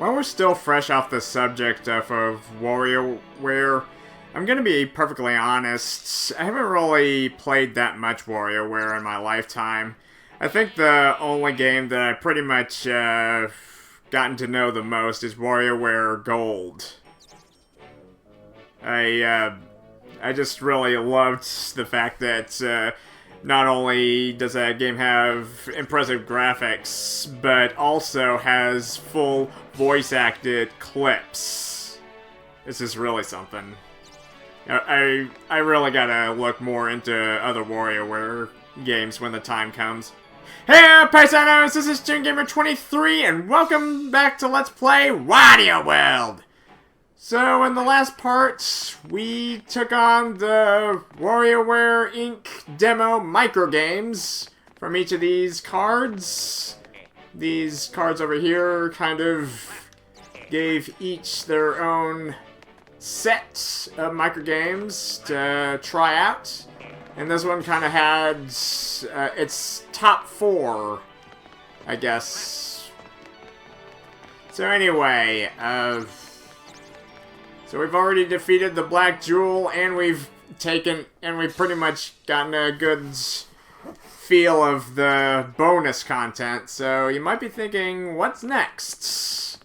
While we're still fresh off the subject of WarioWare, I'm gonna be perfectly honest, I haven't really played that much WarioWare in my lifetime. I think the only game that I pretty much gotten to know the most is WarioWare Gold. I just really loved the fact that not only does that game have impressive graphics, but also has full voice-acted clips. This is really something. I really gotta look more into other WarioWare games when the time comes. Hey, paisanos! This is ToonGamer23, and welcome back to Let's Play WarioWorld! So, in the last part, we took on the WarioWare Inc. demo microgames from each of these cards. These cards over here kind of gave each their own set of microgames to try out. And this one kind of had its top 4, I guess. So anyway, so we've already defeated the Black Jewel, and we've pretty much gotten a good feel of the bonus content. So you might be thinking, what's next?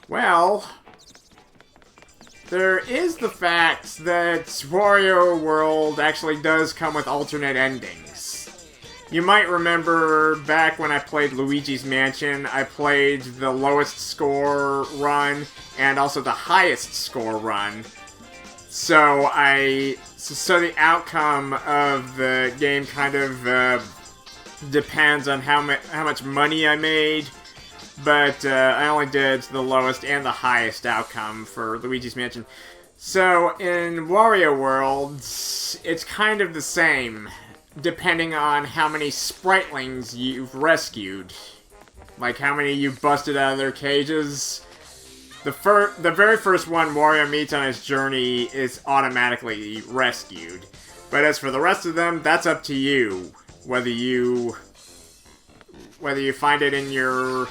Well, there is the fact that WarioWorld actually does come with alternate endings. You might remember back when I played Luigi's Mansion, I played the lowest score run and also the highest score run. So the outcome of the game kind of depends on how much money I made. But I only did the lowest and the highest outcome for Luigi's Mansion. So in WarioWorld, it's kind of the same, depending on how many Spritelings you've rescued. Like how many you busted out of their cages. The very first one Wario meets on his journey is automatically rescued. But as for the rest of them, that's up to you. Whether you find it in your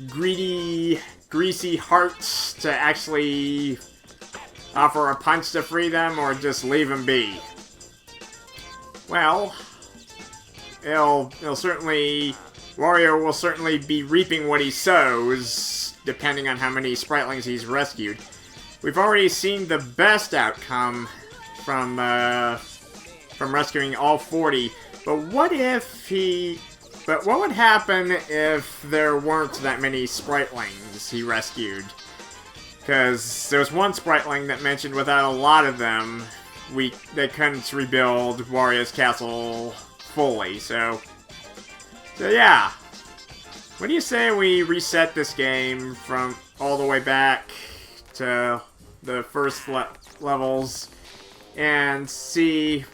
greasy heart to actually offer a punch to free them, or just leave them be. Well, Wario will certainly be reaping what he sows, depending on how many Spritelings he's rescued. We've already seen the best outcome from rescuing all 40, but what what would happen if there weren't that many Spritelings he rescued? Because there was one Spriteling that mentioned without a lot of them, they couldn't rebuild Wario's castle fully, so yeah. What do you say we reset this game from all the way back to the first levels and see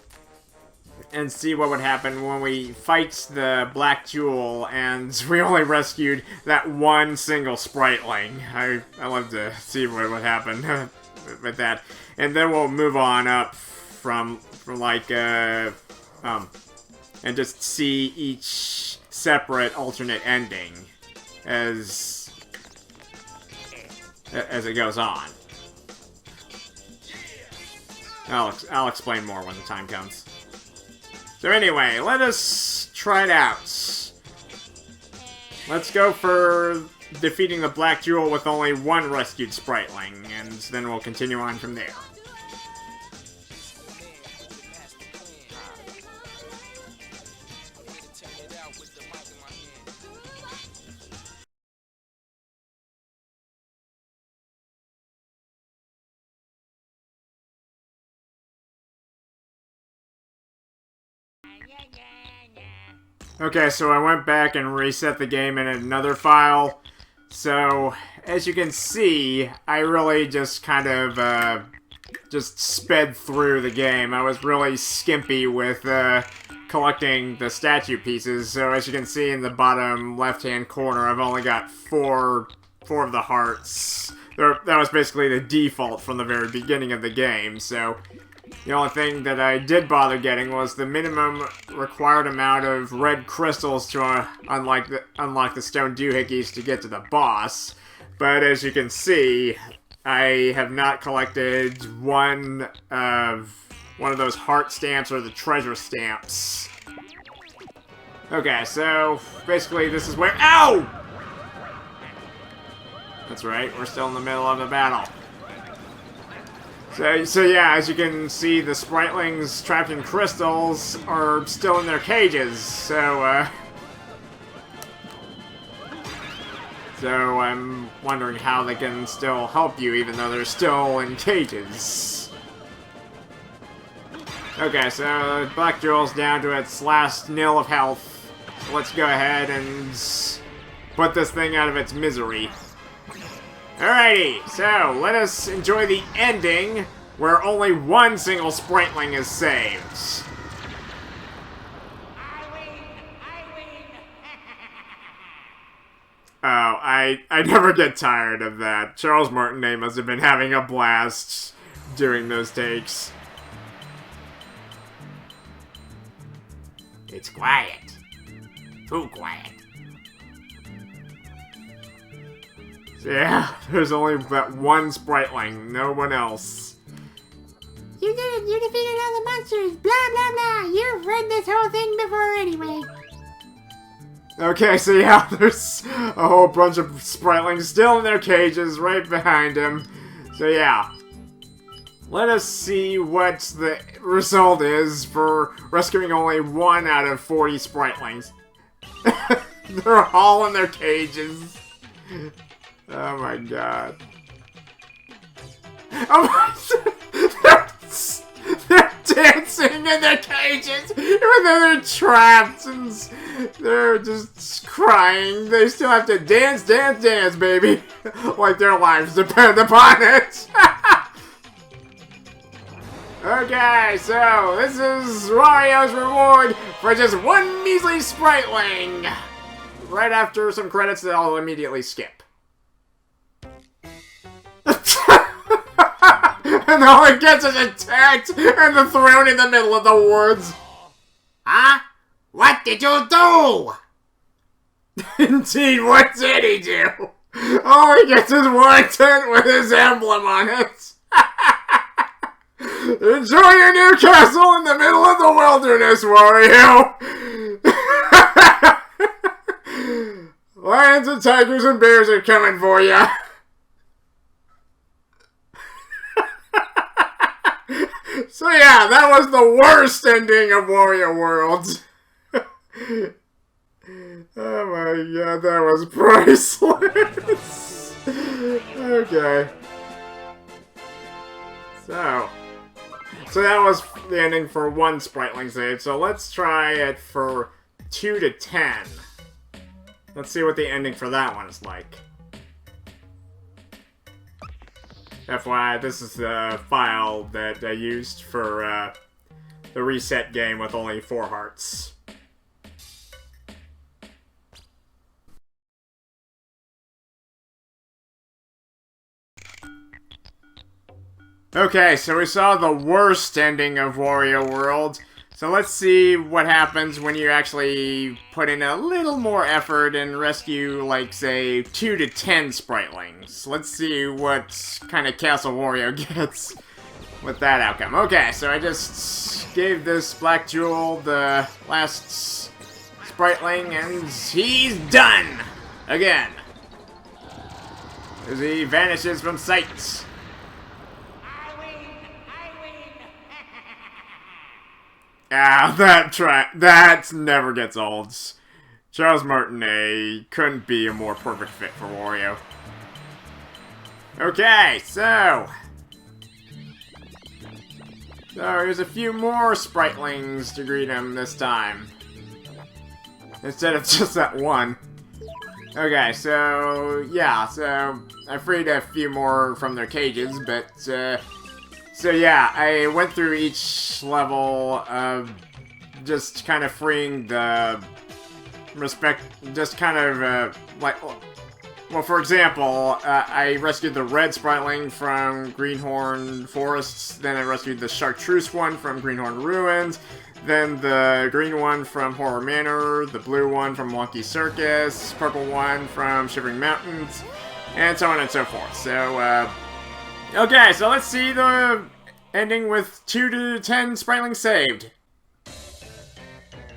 what would happen when we fight the Black Jewel and we only rescued that one single Spriteling. I'd love to see what would happen with that. And then we'll move on up from like, and just see each separate alternate ending as it goes on. I'll explain more when the time comes. So anyway, let us try it out. Let's go for defeating the Black Jewel with only one rescued Spriteling, and then we'll continue on from there. Okay, so I went back and reset the game in another file. So, as you can see, I really just kind of, just sped through the game. I was really skimpy with, collecting the statue pieces. So, as you can see in the bottom left-hand corner, I've only got four of the hearts. That was basically the default from the very beginning of the game, so the only thing that I did bother getting was the minimum required amount of red crystals to unlock the stone doohickeys to get to the boss. But as you can see, I have not collected one of those heart stamps or the treasure stamps. Okay, so basically this is where— Ow! That's right, we're still in the middle of the battle. So yeah, as you can see, the Spritelings trapped in crystals are still in their cages, so I'm wondering how they can still help you even though they're still in cages. Okay, so Black Jewel's down to its last nil of health. So let's go ahead and put this thing out of its misery. Alrighty, so let us enjoy the ending where only one single Spriteling is saved. Oh, I never get tired of that. Charles Martinet must have been having a blast doing those takes. It's quiet. Too quiet. So yeah, there's only that one Spriteling, no one else. You did it! You defeated all the monsters! Blah blah blah! You've read this whole thing before anyway. Okay, so yeah, there's a whole bunch of Spritelings still in their cages right behind him. So yeah. Let us see what the result is for rescuing only 1 out of 40 Spritelings. They're all in their cages. Oh my god. Oh my... They're dancing in their cages, even though they're trapped and they're just crying. They still have to dance, dance, dance, baby. Like their lives depend upon it. Okay, so this is Wario's reward for just 1 measly Spriteling. Right after some credits that I'll immediately skip. And all it gets is attacked and the thrown in the middle of the woods. Huh? What did you do? Indeed, what did he do? All he gets is one tent with his emblem on it. Enjoy your new castle in the middle of the wilderness, Wario! Lions and tigers and bears are coming for ya! So yeah, that was the worst ending of WarioWorld. Oh my god, that was priceless. Okay. So that was the ending for 1 Spriteling save, so let's try it for 2 to 10. Let's see what the ending for that one is like. FYI, this is the file that I used for the reset game with only 4 hearts. Okay, so we saw the worst ending of WarioWorld. So let's see what happens when you actually put in a little more effort and rescue, like, say, 2 to 10 Spritelings. Let's see what kind of Castle Wario gets with that outcome. Okay, so I just gave this Black Jewel the last Spriteling, and he's done! Again. As he vanishes from sight. Ah, that never gets old. Charles Martinet couldn't be a more perfect fit for Wario. Okay, so here's a few more Spritelings to greet him this time. Instead of just that one. Okay, so yeah, so I freed a few more from their cages, but so yeah, I went through each level of just kind of freeing the just kind of like, well, for example, I rescued the red Spriteling from Greenhorn Forests, then I rescued the chartreuse one from Greenhorn Ruins, then the green one from Horror Manor, the blue one from Wonky Circus, purple one from Shivering Mountains, and so on and so forth. So, okay, so let's see the ending with 2 to 10 Spritelings saved.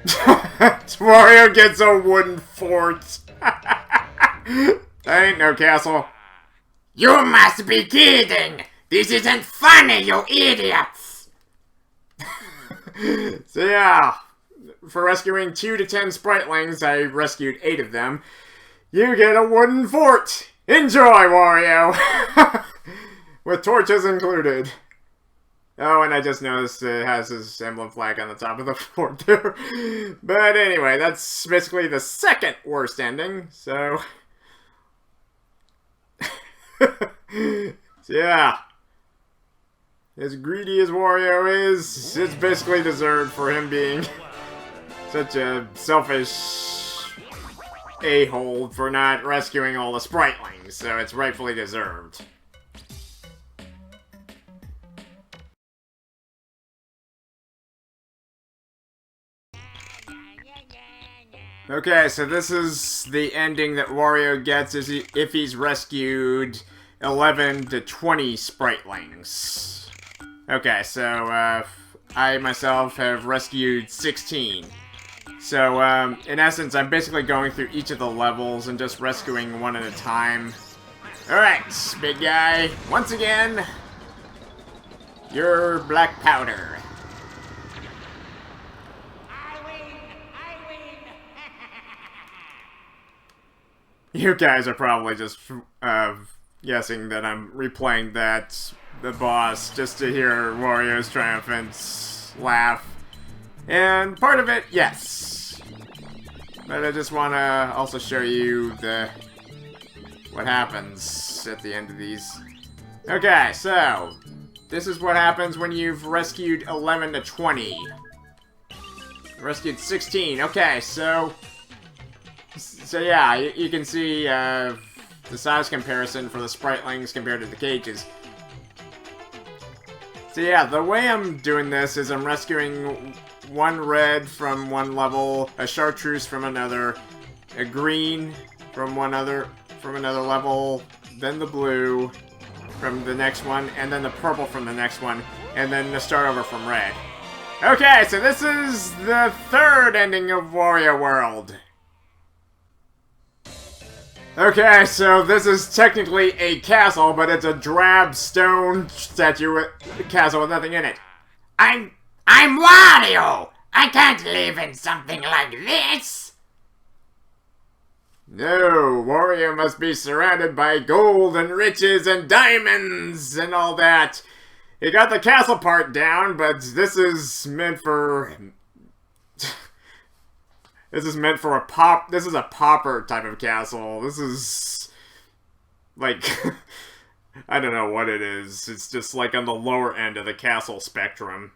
Wario gets a wooden fort. That ain't no castle. You must be kidding! This isn't funny, you idiots! So yeah, for rescuing 2 to 10 Spritelings, I rescued 8 of them. You get a wooden fort! Enjoy, Wario! With torches included. Oh, and I just noticed it has his emblem flag on the top of the fort there. But anyway, that's basically the second worst ending, so... So yeah. As greedy as Wario is, it's basically deserved for him being such a selfish a-hole for not rescuing all the Spritelings, so it's rightfully deserved. Okay, so this is the ending that Wario gets if he's rescued 11 to 20 Spritelings. Okay, so I myself have rescued 16. So, in essence, I'm basically going through each of the levels and just rescuing one at a time. Alright, big guy, once again, you're black powder. You guys are probably just guessing that I'm replaying the boss just to hear Wario's triumphant laugh. And part of it, yes. But I just want to also show you what happens at the end of these. Okay, so this is what happens when you've rescued 11 to 20. Rescued 16. Okay, so yeah, you can see the size comparison for the Spritelings compared to the cages. So yeah, the way I'm doing this is I'm rescuing one red from one level, a chartreuse from another, a green from another level, then the blue from the next one, and then the purple from the next one, and then the start over from red. Okay, so this is the third ending of WarioWorld. Okay, so this is technically a castle, but it's a drab stone castle with nothing in it. I'm Wario! I can't live in something like this! No, Wario must be surrounded by gold and riches and diamonds and all that. He got the castle part down, but this is meant for... This is a pauper type of castle. This is... like... I don't know what it is. It's just like on the lower end of the castle spectrum.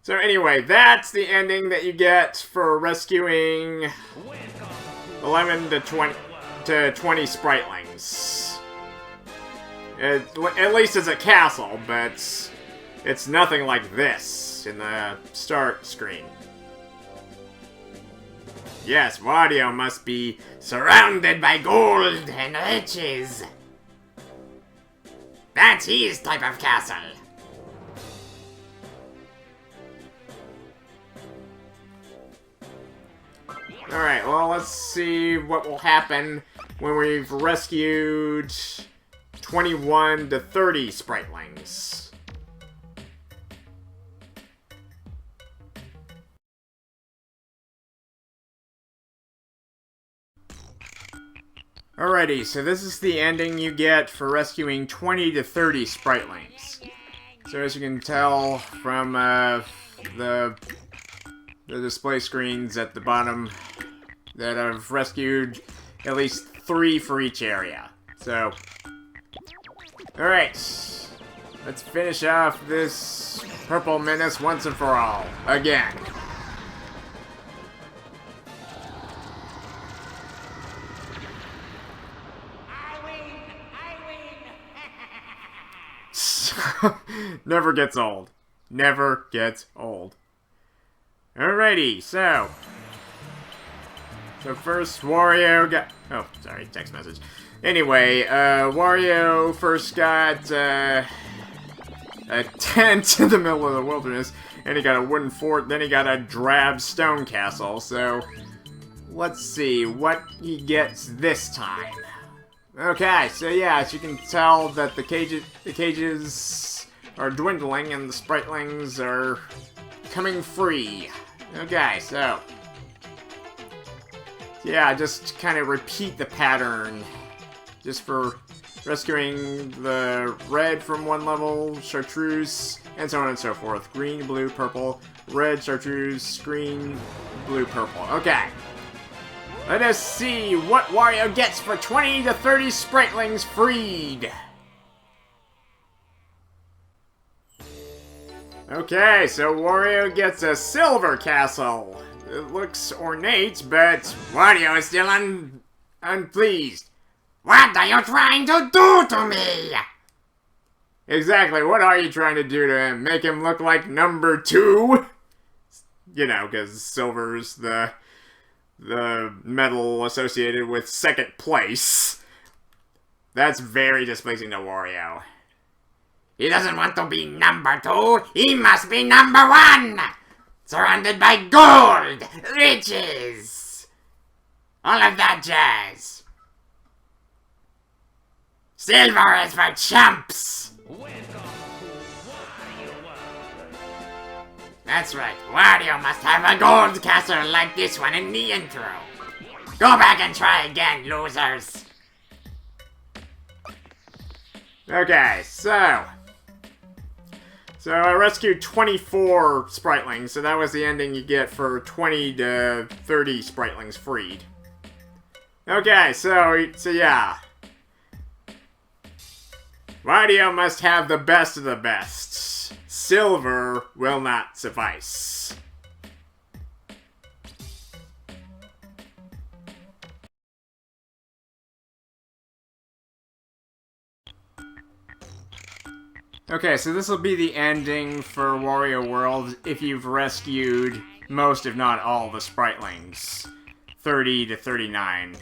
So anyway, that's the ending that you get for rescuing 11 to 20 Spritelings. At least it's a castle, but it's nothing like this in the start screen. Yes, Wario must be surrounded by gold and riches. That's his type of castle. Alright, well, let's see what will happen when we've rescued 21 to 30 Spritelings. Alrighty, so this is the ending you get for rescuing 20 to 30 Spritelings. So as you can tell from the display screens at the bottom, that I've rescued at least 3 for each area. So, alright, let's finish off this Purple Menace once and for all, again. Never gets old. Never gets old. Alrighty, so first Wario got... Oh, sorry, text message. Anyway, Wario first got a tent in the middle of the wilderness, and he got a wooden fort, then he got a drab stone castle, so let's see what he gets this time. Okay, so yeah, as you can tell that the cages are dwindling and the Spritelings are coming free. Okay, so yeah, just kind of repeat the pattern just for rescuing the red from one level, chartreuse, and so on and so forth. Green, blue, purple, red, chartreuse, green, blue, purple. Okay. Let us see what Wario gets for 20 to 30 Spritelings freed. Okay, so Wario gets a silver castle. It looks ornate, but Wario is still unpleased. What are you trying to do to me? Exactly, what are you trying to do to him? Make him look like number 2? You know, because silver's the medal associated with second place. That's very displeasing to Wario. He doesn't want to be number 2. He must be number 1. Surrounded by gold, riches, all of that jazz. Silver is for chumps. That's right. Wario must have a gold castle like this one in the intro. Go back and try again, losers. Okay, so I rescued 24 Spritelings, so that was the ending you get for 20 to 30 Spritelings freed. Okay, so yeah. Wario must have the best of the best. Silver will not suffice. Okay, so this will be the ending for WarioWorld if you've rescued most, if not all, the Spritelings. 30 to 39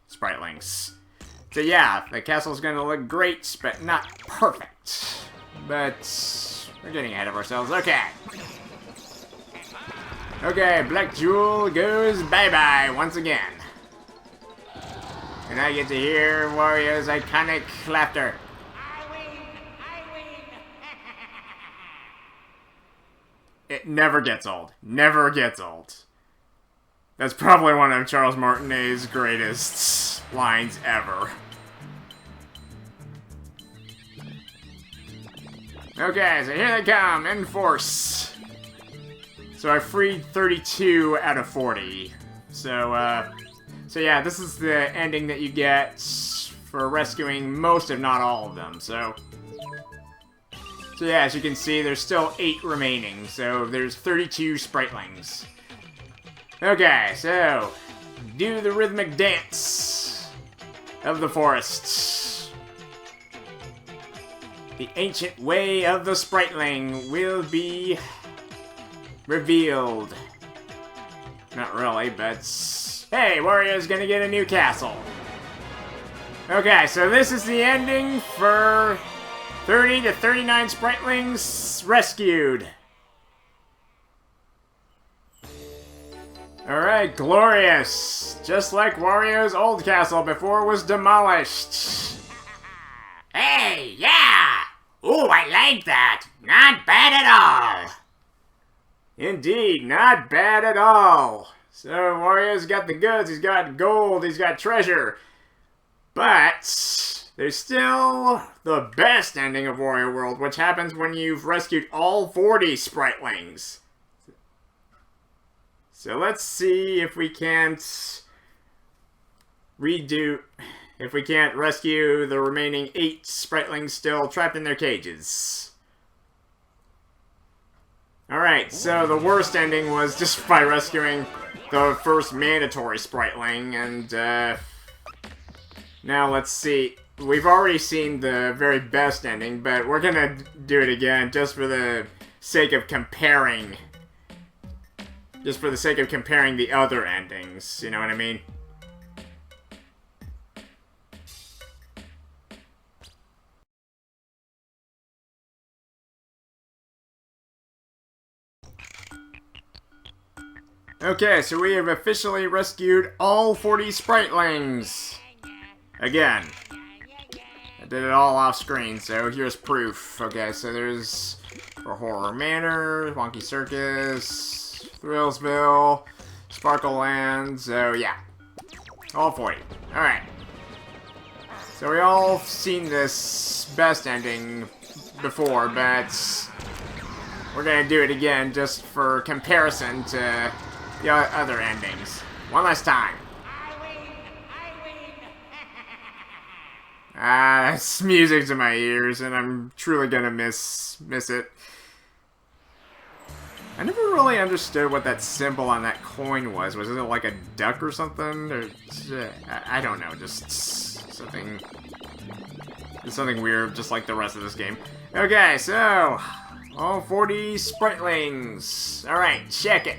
Spritelings. So yeah, the castle's gonna look great, but not perfect. But we're getting ahead of ourselves. Okay. Okay, Black Jewel goes bye-bye once again. And I get to hear Wario's iconic laughter. It never gets old. Never gets old. That's probably one of Charles Martinet's greatest lines ever. Okay, so here they come, in force. So I freed 32 out of 40. So yeah, this is the ending that you get for rescuing most, if not all of them. So yeah, as you can see, there's still 8 remaining. So there's 32 Spritelings. Okay, so do the rhythmic dance of the forest. The ancient way of the Spriteling will be revealed. Not really, but hey, Wario's gonna get a new castle. Okay, so this is the ending for 30 to 39 Spritelings rescued. Alright, glorious! Just like Wario's old castle before it was demolished. Hey, yeah! Ooh, I like that. Not bad at all. Indeed, not bad at all. So, Wario's got the goods, he's got gold, he's got treasure. But there's still the best ending of WarioWorld, which happens when you've rescued all 40 Spritelings. So let's see if we can't rescue the remaining 8 Spritelings still trapped in their cages. Alright, so the worst ending was just by rescuing the first mandatory Spriteling, and now let's see. We've already seen the very best ending, but we're gonna do it again just for the sake of comparing. Just for the sake of comparing the other endings, you know what I mean? Okay, so we have officially rescued all 40 Spritelings. Again. I did it all off screen, so here's proof. Okay, so there's for Horror Manor, Wonky Circus, Thrillsville, Sparkle Land, so yeah. All 40. Alright. So we all seen this best ending before, but we're gonna do it again just for comparison to the other endings. One last time. This music's in my ears, and I'm truly gonna miss it. I never really understood what that symbol on that coin was. Was it like a duck or something? Or, I don't know, just something weird, just like the rest of this game. Okay, so all 40 Spritelings. Alright, check it.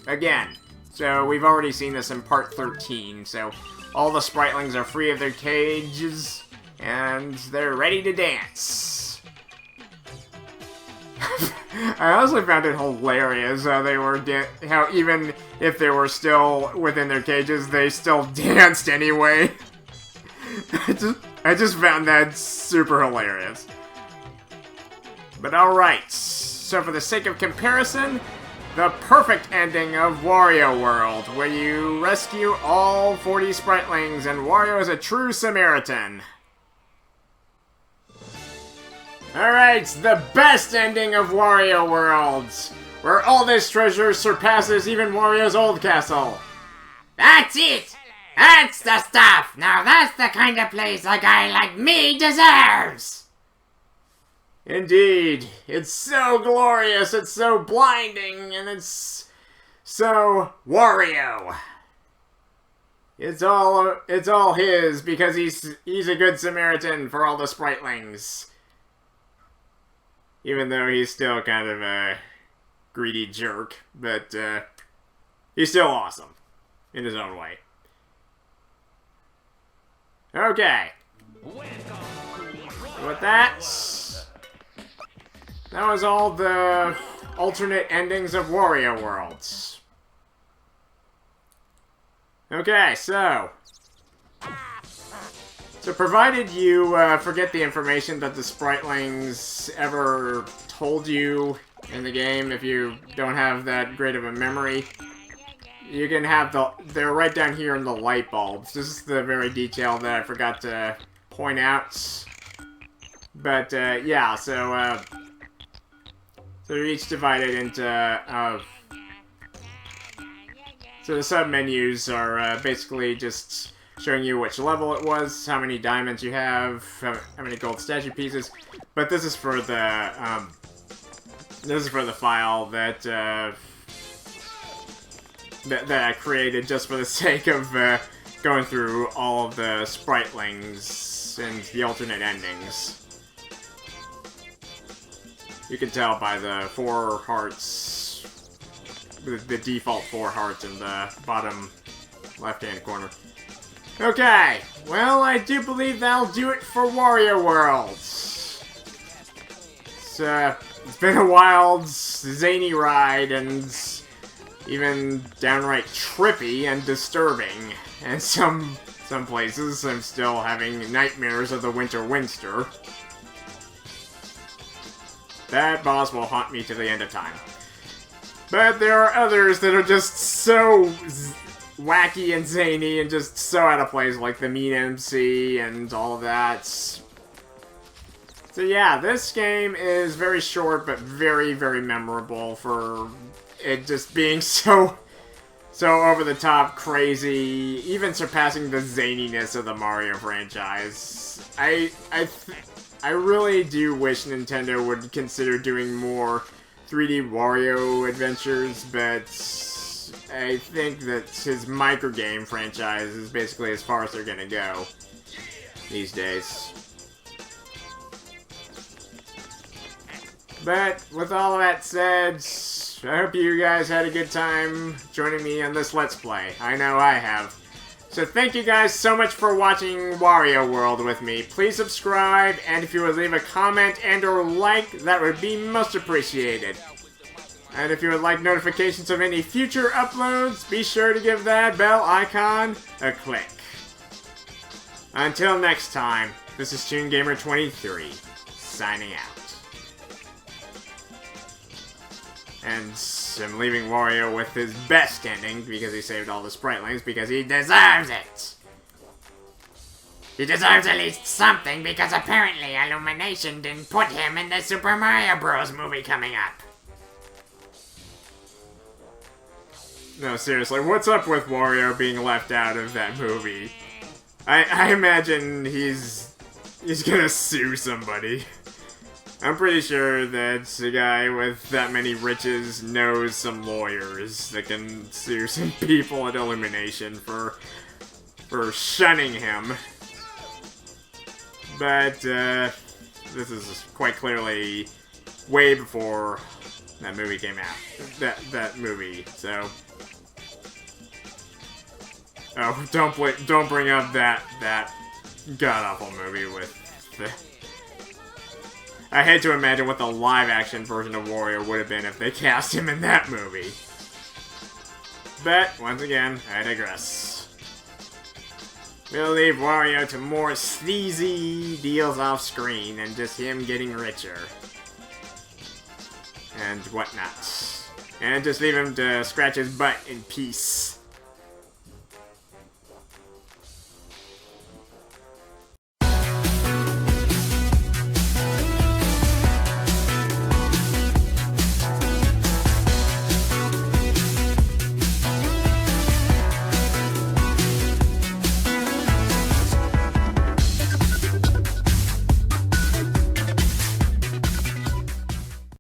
Again. So we've already seen this in part 13, so all the Spritelings are free of their cages, and they're ready to dance. I honestly found it hilarious how they were how even if they were still within their cages, they still danced anyway. I just found that super hilarious. But alright, so for the sake of comparison, the perfect ending of WarioWorld, where you rescue all 40 Spritelings and Wario is a true Samaritan. Alright, the best ending of WarioWorld, where all this treasure surpasses even Wario's old castle. That's it! That's the stuff! Now that's the kind of place a guy like me deserves! Indeed. It's so glorious, it's so blinding, and it's so Wario. It's all his because he's a good Samaritan for all the Spritelings. Even though he's still kind of a greedy jerk, but he's still awesome in his own way. Okay. So with that was all the alternate endings of WarioWorld. Okay, so provided you forget the information that the Spritelings ever told you in the game, if you don't have that great of a memory, you can have they're right down here in the light bulbs. This is the very detail that I forgot to point out. But, yeah, so they're each divided into, so the sub-menus are basically just showing you which level it was, how many diamonds you have, how many gold statue pieces. But this is for the file that that I created just for the sake of going through all of the Spritelings and the alternate endings. You can tell by the 4 hearts, the default 4 hearts in the bottom left-hand corner. Okay, well, I do believe that'll do it for WarioWorld. It's been a wild, zany ride, and even downright trippy and disturbing. And some places I'm still having nightmares of the Winter Winster. That boss will haunt me to the end of time. But there are others that are just so wacky and zany and just so out of place, like the Mean MC and all of that. So yeah, this game is very short but very, very memorable for it just being so over the top, crazy, even surpassing the zaniness of the Mario franchise. I really do wish Nintendo would consider doing more 3D Wario adventures, but I think that his microgame franchise is basically as far as they're gonna go these days. But with all of that said, I hope you guys had a good time joining me on this Let's Play. I know I have. So thank you guys so much for watching WarioWorld with me. Please subscribe, and if you would leave a comment and or like, that would be most appreciated. And if you would like notifications of any future uploads, be sure to give that bell icon a click. Until next time, this is ToonGamer23, signing out. And I'm leaving Wario with his best ending because he saved all the Spritelings because he deserves it. He deserves at least something because apparently Illumination didn't put him in the Super Mario Bros. Movie coming up. No, seriously, what's up with Wario being left out of that movie? I imagine he's gonna sue somebody. I'm pretty sure that a guy with that many riches knows some lawyers that can sue some people at Illumination for shunning him. But, this is quite clearly way before that movie came out. That movie, so... Oh, don't bring up that god-awful movie with the... I hate to imagine what the live-action version of Wario would have been if they cast him in that movie. But, once again, I digress. We'll leave Wario to more sleazy deals off-screen and just him getting richer. And whatnot. And just leave him to scratch his butt in peace.